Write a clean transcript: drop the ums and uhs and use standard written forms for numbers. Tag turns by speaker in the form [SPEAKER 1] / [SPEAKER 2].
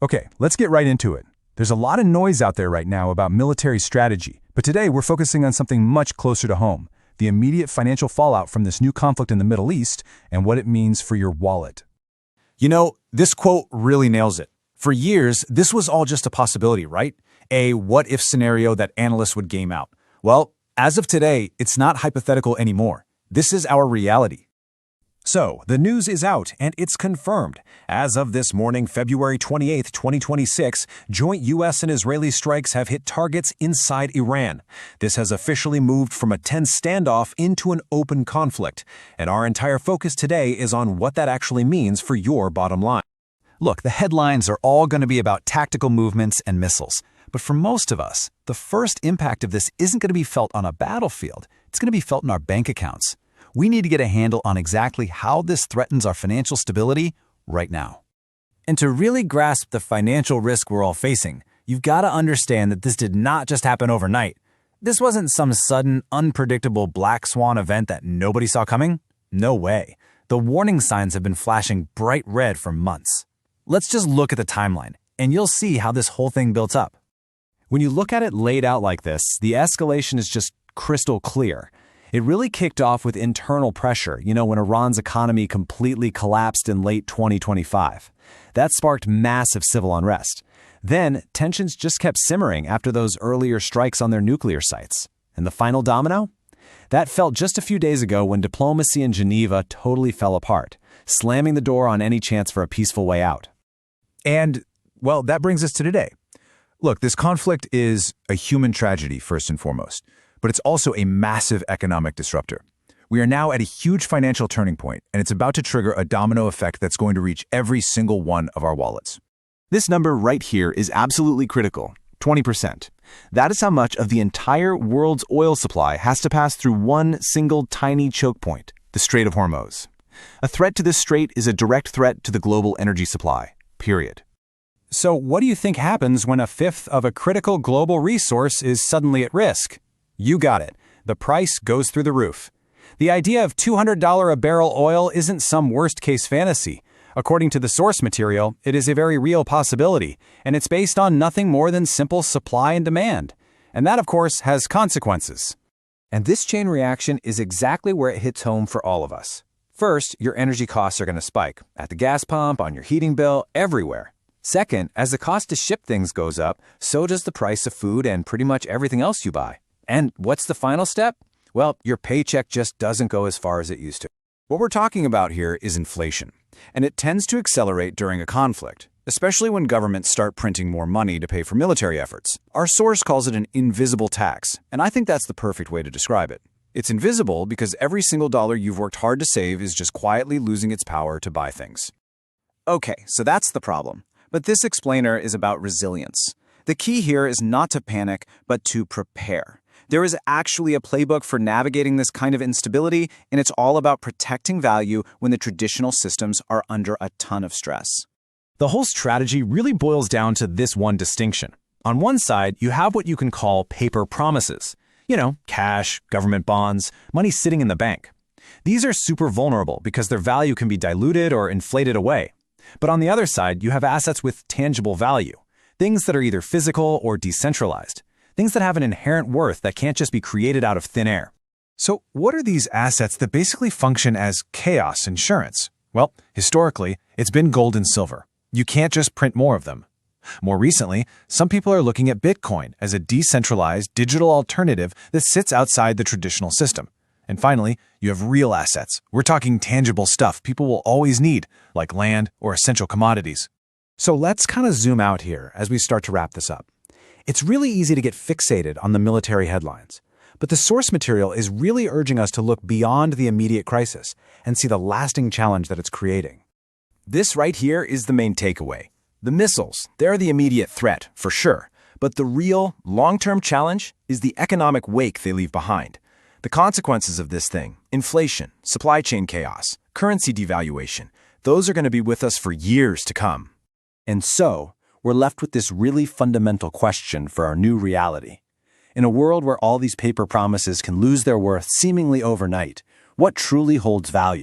[SPEAKER 1] Okay, let's get right into it. There's a lot of noise out there right now about military strategy, but today we're focusing on something much closer to home, the immediate financial fallout from this new conflict in the Middle East and what it means for your wallet.
[SPEAKER 2] You know, this quote really nails it. For years, this was all just a possibility, right? A what-if scenario that analysts would game out. Well, as of today, it's not hypothetical anymore. This is our reality.
[SPEAKER 3] So, the news is out, and it's confirmed. As of this morning, February 28, 2026, joint U.S. and Israeli strikes have hit targets inside Iran. This has officially moved from a tense standoff into an open conflict, and our entire focus today is on what that actually means for your bottom line.
[SPEAKER 2] Look, the headlines are all going to be about tactical movements and missiles. But for most of us, the first impact of this isn't going to be felt on a battlefield. It's going to be felt in our bank accounts. We need to get a handle on exactly how this threatens our financial stability right now.
[SPEAKER 4] And to really grasp the financial risk we're all facing, you've got to understand that this did not just happen overnight. This wasn't some sudden, unpredictable black swan event that nobody saw coming. No way. The warning signs have been flashing bright red for months. Let's just look at the timeline, and you'll see how this whole thing built up.
[SPEAKER 3] When you look at it laid out like this, the escalation is just crystal clear. It really kicked off with internal pressure, when Iran's economy completely collapsed in late 2025. That sparked massive civil unrest. Then, tensions just kept simmering after those earlier strikes on their nuclear sites. And the final domino? That fell just a few days ago when diplomacy in Geneva totally fell apart, slamming the door on any chance for a peaceful way out.
[SPEAKER 1] And, well, that brings us to today. Look, this conflict is a human tragedy, first and foremost, but it's also a massive economic disruptor. We are now at a huge financial turning point, and it's about to trigger a domino effect that's going to reach every single one of our wallets.
[SPEAKER 5] This number right here is absolutely critical, 20%. That is how much of the entire world's oil supply has to pass through one single tiny choke point, the Strait of Hormuz. A threat to this strait is a direct threat to the global energy supply, period.
[SPEAKER 4] So what do you think happens when a fifth of a critical global resource is suddenly at risk? You got it. The price goes through the roof. The idea of $200 a barrel oil isn't some worst-case fantasy. According to the source material, it is a very real possibility, and it's based on nothing more than simple supply and demand. And that, of course, has consequences.
[SPEAKER 6] And this chain reaction is exactly where it hits home for all of us. First, your energy costs are going to spike. At the gas pump, on your heating bill, everywhere. Second, as the cost to ship things goes up, so does the price of food and pretty much everything else you buy. And what's the final step? Well, your paycheck just doesn't go as far as it used to.
[SPEAKER 3] What we're talking about here is inflation, and it tends to accelerate during a conflict, especially when governments start printing more money to pay for military efforts. Our source calls it an invisible tax, and I think that's the perfect way to describe it. It's invisible because every single dollar you've worked hard to save is just quietly losing its power to buy things.
[SPEAKER 7] Okay, so that's the problem. But this explainer is about resilience. The key here is not to panic, but to prepare. There is actually a playbook for navigating this kind of instability, and it's all about protecting value when the traditional systems are under a ton of stress.
[SPEAKER 3] The whole strategy really boils down to this one distinction. On one side, you have what you can call paper promises. Cash, government bonds, money sitting in the bank. These are super vulnerable because their value can be diluted or inflated away. But on the other side, you have assets with tangible value, things that are either physical or decentralized. Things that have an inherent worth that can't just be created out of thin air.
[SPEAKER 1] So what are these assets that basically function as chaos insurance? Well, historically, it's been gold and silver. You can't just print more of them. More recently, some people are looking at Bitcoin as a decentralized digital alternative that sits outside the traditional system. And finally, you have real assets. We're talking tangible stuff people will always need, like land or essential commodities. So let's kind of zoom out here as we start to wrap this up. It's really easy to get fixated on the military headlines, but the source material is really urging us to look beyond the immediate crisis and see the lasting challenge that it's creating.
[SPEAKER 3] This right here is the main takeaway. The missiles, they're the immediate threat, for sure, but the real, long-term challenge is the economic wake they leave behind. The consequences of this thing, inflation, supply chain chaos, currency devaluation, those are going to be with us for years to come.
[SPEAKER 6] And so, we're left with this really fundamental question for our new reality. In a world where all these paper promises can lose their worth seemingly overnight, what truly holds value?